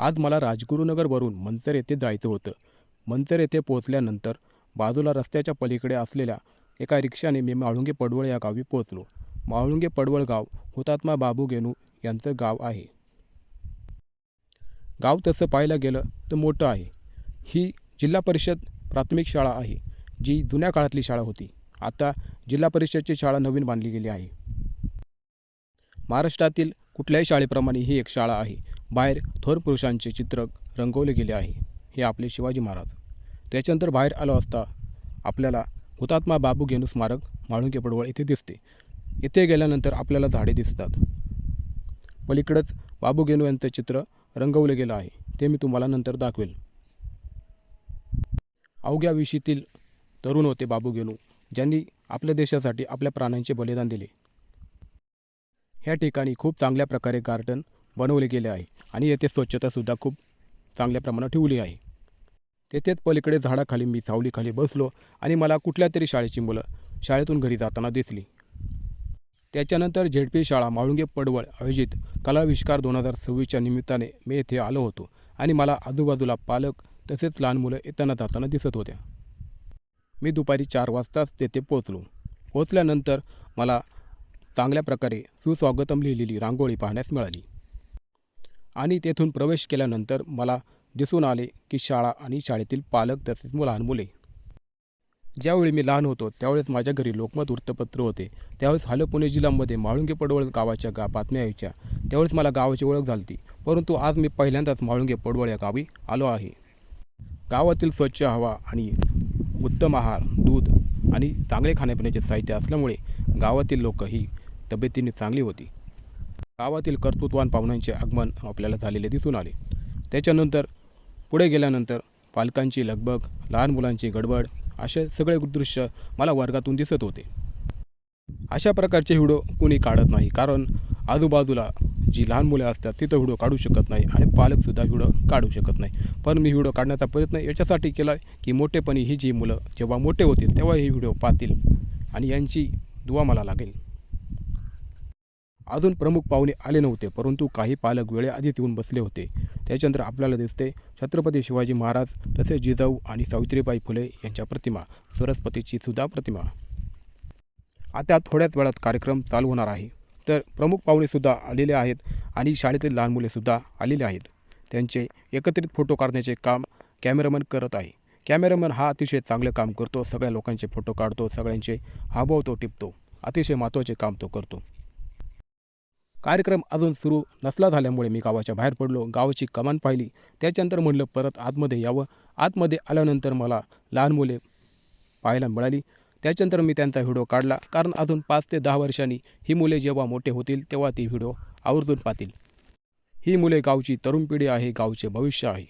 आज मला राजगुरुनगरवरून मंचर येथे जायचं होतं. मंचर येथे पोहोचल्यानंतर बाजूला रस्त्याच्या पलीकडे असलेल्या एका रिक्षाने मी म्हाळुंगे पडवळ या गावी पोहोचलो. म्हाळुंगे पडवळ गाव हुतात्मा बाबू गेनू यांचं गाव आहे. गाव तसं पाहायला गेलं तर मोठं आहे. ही जिल्हा परिषद प्राथमिक शाळा आहे, जी जुन्या काळातली शाळा होती. आता जिल्हा परिषदची शाळा नवीन बांधली गेली आहे. महाराष्ट्रातील कुठल्याही शाळेप्रमाणे ही एक शाळा आहे. बाहेर थोर पुरुषांचे चित्र रंगवले गेले आहे. हे आपले शिवाजी महाराज. त्याच्यानंतर बाहेर आलो असता आपल्याला हुतात्मा बाबू गेनू स्मारक म्हाळुंगे पडवळ येथे दिसते. येथे गेल्यानंतर आपल्याला झाडे दिसतात. पलीकडंच बाबू गेनू यांचं चित्र रंगवले गेलं आहे. ते मी तुम्हाला नंतर दाखवेल. अवघ्या विशीतील तरुण होते बाबू गेनू, ज्यांनी आपल्या देशासाठी आपल्या प्राणांचे बलिदान दिले. ह्या ठिकाणी खूप चांगल्या प्रकारे गार्डन बनवले गेले आहे आणि येथे स्वच्छतासुद्धा खूप चांगल्या प्रमाणात ठेवली आहे. तेथेच पलीकडे झाडाखाली मी सावलीखाली बसलो आणि मला कुठल्या तरी शाळेची मुलं शाळेतून घरी जाताना दिसली. त्याच्यानंतर झेडपी शाळा म्हाळुंगे पडवळ आयोजित कलाविष्कार 2026च्या निमित्ताने मी येथे आलो होतो आणि मला आजूबाजूला पालक तसेच लहान मुलं येताना जाताना दिसत होत्या. मी दुपारी 4 वाजताच तेथे पोहोचलो. पोहोचल्यानंतर मला चांगल्या प्रकारे सुस्वागतम लिहिलेली रांगोळी पाहण्यास मिळाली आणि तेथून प्रवेश केल्यानंतर मला दिसून आले की शाळा आणि शाळेतील पालक तसेच लहान मुले. ज्यावेळी मी लहान होतो त्यावेळेस माझ्या घरी लोकमत वृत्तपत्र होते. त्यावेळेस हाल पुणे जिल्ह्यामध्ये म्हाळुंगे पडवळ गावाच्या बातम्या यायच्या. त्यावेळेस मला गावाची ओळख झाली. परंतु आज मी पहिल्यांदाच म्हाळुंगे पडवळ या गावी आलो आहे. गावातील स्वच्छ हवा आणि उत्तम आहार, दूध आणि चांगले खाण्यापिण्याचे साहित्य असल्यामुळे गावातील लोक ही तब्येतीने चांगली होती. गावातील कर्तृत्वान पाहुण्यांचे आगमन आपल्याला झालेले दिसून आले. त्याच्यानंतर पुढे गेल्यानंतर पालकांची लगबग, लहान मुलांची गडबड असे सगळे दृश्य मला वर्गातून दिसत होते. अशा प्रकारचे व्हिडिओ कोणी काढत नाही, कारण आजूबाजूला जी लहान मुले असतात तिथं व्हिडिओ काढू शकत नाही आणि पालकसुद्धा व्हिडिओ काढू शकत नाही. पण मी व्हिडिओ काढण्याचा प्रयत्न याच्यासाठी केला की मोठेपणी ही जी मुलं जेव्हा मोठे होतील तेव्हा ही व्हिडिओ पाहतील आणि यांची दुवा मला लागेल. अजून प्रमुख पाहुणे आले नव्हते, परंतु काही पालक वेळेआधीच येऊन बसले होते. त्याच्यानंतर आपल्याला दिसते छत्रपती शिवाजी महाराज तसेच जिजाऊ आणि सावित्रीबाई फुले यांच्या प्रतिमा, सरस्वतीची सुद्धा प्रतिमा. आता थोड्याच वेळात कार्यक्रम चालू होणार आहे. तर प्रमुख पाहुणेसुद्धा आलेले आहेत आणि शाळेतील लहान मुलेसुद्धा आलेले आहेत. त्यांचे एकत्रित फोटो काढण्याचे काम कॅमेरामन करत आहे. कॅमेरामन हा अतिशय चांगले काम करतो. सगळ्या लोकांचे फोटो काढतो, सगळ्यांचे हावभाव तो टिपतो. अतिशय महत्त्वाचे काम तो करतो. कार्यक्रम अजून सुरू नसला झाल्यामुळे मी गावाच्या बाहेर पडलो. गावाची कमान पाहिली. त्याच्यानंतर म्हणलं परत आतमध्ये यावं. आतमध्ये आल्यानंतर मला लहान मुले पाहायला मिळाली. त्याच्यानंतर मी त्यांचा व्हिडिओ काढला, कारण अजून 5 ते 10 वर्षांनी ही मुले जेव्हा मोठे होतील तेव्हा ती व्हिडिओ आवर्जून पाहतील. ही मुले गावची तरुण पिढी आहे, गावचे भविष्य आहे.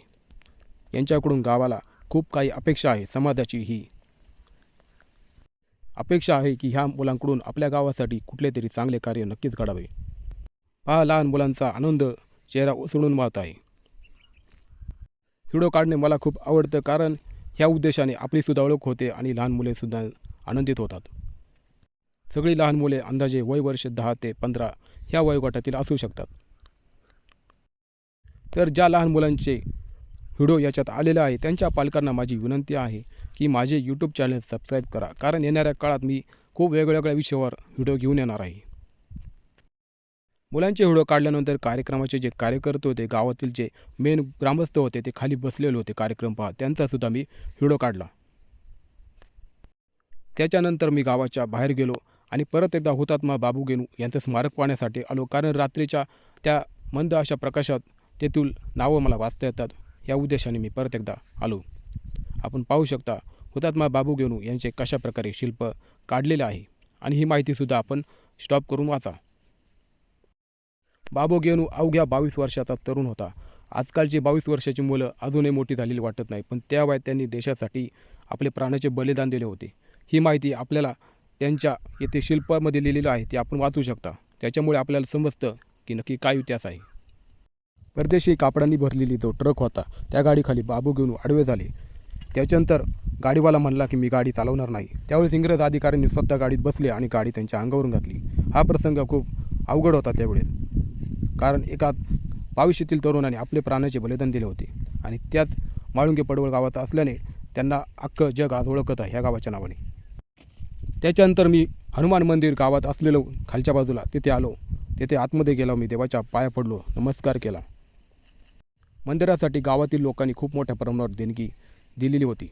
यांच्याकडून गावाला खूप काही अपेक्षा आहे. समाजाची ही अपेक्षा आहे की ह्या मुलांकडून आपल्या गावासाठी कुठले तरी चांगले कार्य नक्कीच घडावे. पहा, लहान मुलांचा आनंद चेहरा उसळून वाहत आहे. व्हिडिओ काढणे मला खूप आवडतं, कारण ह्या उद्देशाने आपलीसुद्धा ओळख होते आणि लहान मुलेसुद्धा आनंदित होतात. सगळी लहान मुले अंदाजे वय वर्ष 10 ते 15 ह्या वयोगटातील असू शकतात. तर ज्या लहान मुलांचे व्हिडिओ याच्यात आलेले आहे त्यांच्या पालकांना माझी विनंती आहे की माझे यूट्यूब चॅनल सबस्क्राईब करा, कारण येणाऱ्या काळात मी खूप वेगवेगळ्या विषयावर व्हिडिओ घेऊन येणार आहे. मुलांचे व्हिडिओ काढल्यानंतर कार्यक्रमाचे जे कार्यकर्ते होते, गावातील जे मेन ग्रामस्थ होते, ते खाली बसलेले होते कार्यक्रम पाहत. त्यांचासुद्धा मी व्हिडिओ काढला. त्याच्यानंतर मी गावाच्या बाहेर गेलो आणि परत एकदा हुतात्मा बाबू गेनू यांचं स्मारक पाहण्यासाठी आलो, कारण रात्रीच्या त्या मंद अशा प्रकाशात तेथील नावं मला वाचता येतात. या उद्देशाने मी परत एकदा आलो. आपण पाहू शकता हुतात्मा बाबू गेनू यांचे कशाप्रकारे शिल्प काढलेले आहे आणि ही माहितीसुद्धा आपण स्टॉप करून वाचा. बाबू गेनू अवघ्या 22 वर्षाचा तरुण होता. आजकालची 22 वर्षाची मुलं अजूनही मोठी झालेली वाटत नाही, पण त्या वयात त्यांनी देशासाठी आपले प्राणाचे बलिदान दिले होते. ही माहिती आपल्याला त्यांच्या येथे शिल्पामध्ये लिहिलेलं आहे, ते आपण वाचू शकता. त्याच्यामुळे आपल्याला समजतं की नक्की काय इतिहास आहे. परदेशी कापडांनी भरलेली जो ट्रक होता त्या गाडीखाली बाबू गेनू आडवे झाले. त्याच्यानंतर गाडीवाला म्हणला की मी गाडी चालवणार नाही. त्यावेळेस इंग्रज अधिकाऱ्यांनी स्वतः गाडीत बसले आणि गाडी त्यांच्या अंगावरून घातली. हा प्रसंग खूप अवघड होता त्यावेळेस, कारण एका 22 येथील तरुणांनी आपले प्राणाचे बलिदान दिले होते आणि त्याच म्हाळुंगे पडवळ गावात असल्याने त्यांना अख्खं जग आज ओळखत आहे ह्या गावाच्या नावाने. त्याच्यानंतर मी हनुमान मंदिर गावात असलेलो खालच्या बाजूला तिथे आलो. तिथे आतमध्ये गेलो, मी देवाच्या पाया पडलो, नमस्कार केला. मंदिरासाठी गावातील लोकांनी खूप मोठ्या प्रमाणावर देणगी दिलेली होती.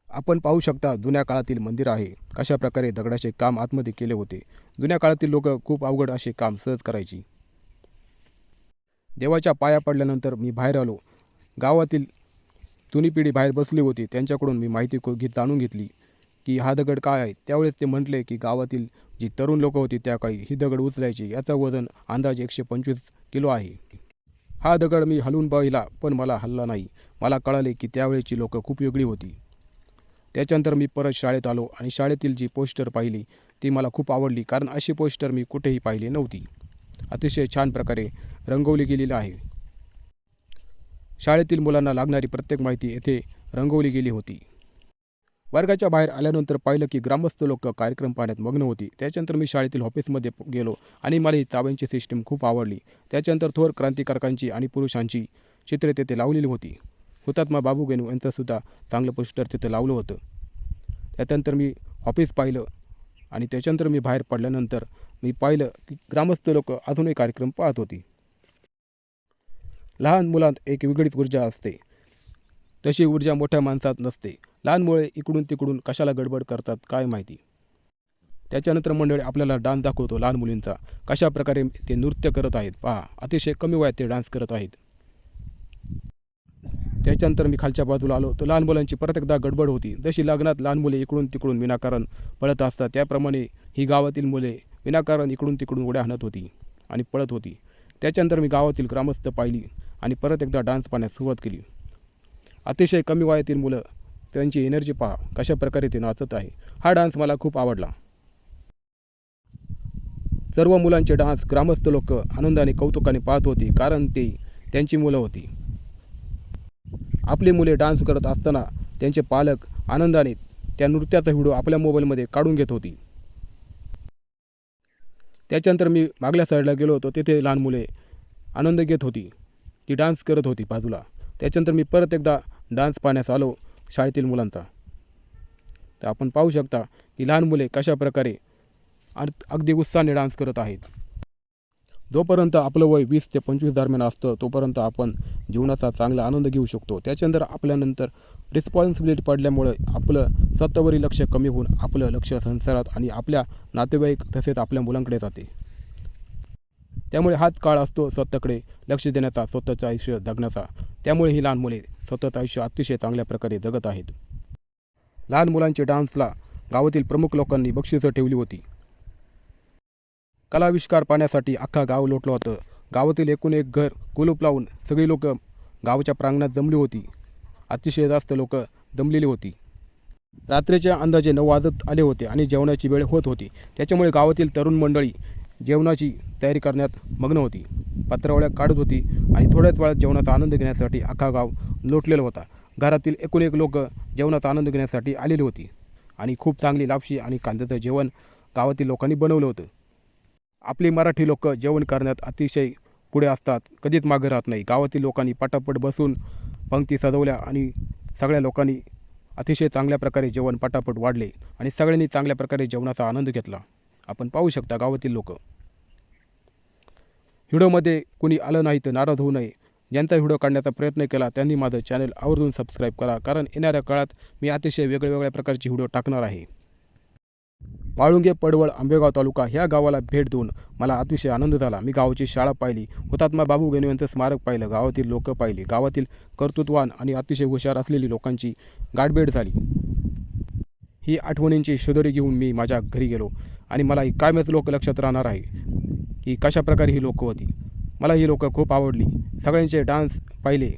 आपण पाहू शकता जुन्या काळातील मंदिर आहे. कशा प्रकारे दगडाचे काम आतमध्ये केले होते. जुन्या काळातील लोक खूप अवघड असे काम सहज करायची. देवाच्या पाया पडल्यानंतर मी बाहेर आलो. गावातील जुनी पिढी बाहेर बसली होती. त्यांच्याकडून मी माहिती जाणून घेतली की हा दगड काय आहे. त्यावेळेस ते म्हटले की गावातील जी तरुण लोक होती त्या काळी ही दगड उचलायची. याचं वजन अंदाजे 125 किलो आहे. हा दगड मी हलवून पाहिला पण मला हलला नाही. मला कळाले की त्यावेळेची लोकं खूप वेगळी होती. त्याच्यानंतर मी परत शाळेत आलो आणि शाळेतील जी पोस्टर पाहिली ती मला खूप आवडली, कारण अशी पोस्टर मी कुठेही पाहिली नव्हती. अतिशय छान प्रकारे रंगवली गेलेली आहे. शाळेतील मुलांना लागणारी प्रत्येक माहिती येथे रंगवली गेली होती. वर्गाच्या बाहेर आल्यानंतर पाहिलं की ग्रामस्थ लोक कार्यक्रम पाहण्यात मग्न होती. त्याच्यानंतर मी शाळेतील ऑफिसमध्ये गेलो आणि मला ही ताब्यांची सिस्टीम खूप आवडली. त्याच्यानंतर थोर क्रांतिकारकांची आणि पुरुषांची चित्रे तेथे लावलेली होती. हुतात्मा बाबू गेनू यांचंसुद्धा चांगलं पोस्टर तिथं लावलं होतं. त्याच्यानंतर मी ऑफिस पाहिलं आणि त्याच्यानंतर मी बाहेर पडल्यानंतर मी पाहिलं की ग्रामस्थ लोक अजूनही कार्यक्रम पाहत होती. लहान मुलांत एक वेगळीच ऊर्जा असते, तशी ऊर्जा मोठ्या माणसात नसते. लहान मुले इकडून तिकडून कशाला गडबड करतात काय माहिती. त्याच्यानंतर मंडळी आपल्याला डान्स दाखवतो लहान मुलींचा. कशा प्रकारे ते नृत्य करत आहेत पहा. अतिशय कमी वयात ते डान्स करत आहेत. त्याच्यानंतर मी खालच्या बाजूला आलो तर लहान मुलांची परत एकदा गडबड होती. जशी लग्नात लहान मुले इकडून तिकडून विनाकारण पळत असतात त्याप्रमाणे ही गावातील मुले विनाकारण इकडून तिकडून उड्या हाणत होती आणि पळत होती. त्याच्यानंतर मी गावातील ग्रामस्थ पाहिली आणि परत एकदा डान्स पाहण्यास सुरुवात केली. अतिशय कमी वयातील मुलं, त्यांची एनर्जी पहा कशा प्रकारे ते नाचत आहे. हा डान्स मला खूप आवडला. सर्व मुलांचे डान्स ग्रामस्थ लोक आनंदाने कौतुकाने पाहत होती, कारण ते त्यांची मुलं होती. आपली मुले डान्स करत असताना त्यांचे पालक आनंदाने त्या नृत्याचा व्हिडिओ आपल्या मोबाईलमध्ये काढून घेत होती. त्याच्यानंतर मी मागल्या साईडला गेलो होतो. तिथे लहान मुले आनंद घेत होती, ती डान्स करत होती बाजूला. त्याच्यानंतर मी परत एकदा डान्स पाहण्यास आलो शाळेतील मुलांचा. तर आपण पाहू शकता की लहान मुले कशा प्रकारे अगदी उत्साहाने डान्स करत आहेत. जोपर्यंत आपलं वय 20 ते 25 दरम्यान असतं तोपर्यंत आपण जीवनाचा चांगला आनंद घेऊ शकतो. त्याच्यानंतर आपल्यानंतर रिस्पॉन्सिबिलिटी पडल्यामुळे आपलं स्वतःवरील लक्ष कमी होऊन आपलं लक्ष संसारात आणि आपल्या नातेवाईक तसेच आपल्या मुलांकडे जाते. त्यामुळे हाच काळ असतो स्वतःकडे लक्ष देण्याचा, स्वतःचं आयुष्य जगण्याचा. त्यामुळे ही लहान मुले स्वतःचं आयुष्य अतिशय चांगल्या प्रकारे जगत आहेत. लहान मुलांच्या डान्सला गावातील प्रमुख लोकांनी बक्षिसं ठेवली होती. कलाविष्कार पाहण्यासाठी अख्खा गाव लोटलं होतं. गावातील एकूण एक घर कुलूप लावून सगळी लोक गावाच्या प्रांगणात जमली होती. अतिशय जास्त लोक जमलेली होती. रात्रीच्या अंदाजे 9 वाजत आले होते आणि जेवणाची वेळ होत होती. त्याच्यामुळे गावातील तरुण मंडळी जेवणाची तयारी करण्यात मग्न होती. पत्रावळ्या काढत होती आणि थोड्याच वेळात जेवणाचा आनंद घेण्यासाठी अख्खा गाव लोटलेला होता. घरातील एकूण एक लोक जेवणाचा आनंद घेण्यासाठी आलेली होती आणि खूप चांगली लापशी आणि कांद्याचं जेवण गावातील लोकांनी बनवलं होतं. आपली मराठी लोक जेवण करण्यात अतिशय पुढे असतात, कधीच मागे राहत नाही. गावातील लोकांनी पटापट बसून पंक्ती सजवल्या आणि सगळ्या लोकांनी अतिशय चांगल्या प्रकारे जेवण पटापट वाढले आणि सगळ्यांनी चांगल्या प्रकारे जेवणाचा आनंद घेतला. आपण पाहू शकता गावातील लोक. व्हिडिओमध्ये कुणी आलं नाही तर नाराज होऊ नये. ज्यांचा व्हिडिओ काढण्याचा प्रयत्न केला त्यांनी माझं चॅनल आवर्जून सबस्क्राईब करा, कारण येणाऱ्या काळात मी अतिशय वेगळ्या प्रकारचे व्हिडिओ टाकणार आहे. म्हाळुंगे पडवळ आंबेगाव तालुका ह्या गावाला भेट देऊन मला अतिशय आनंद झाला. मी गावाची शाळा पाहिली, हुतात्मा बाबू गेनू यांचं स्मारक पाहिलं, गावातील लोक पाहिली, गावातील कर्तृत्ववान आणि अतिशय हुशार असलेली लोकांची गाठभेट झाली. ही आठवणींची शिदोरी घेऊन मी माझ्या घरी गेलो आणि मला ही कायमच लोक लक्षात राहणार आहे की कशा प्रकारे ही लोक होती. मला ही लोक खूप आवडली. सगळ्यांचे डान्स पाहिले.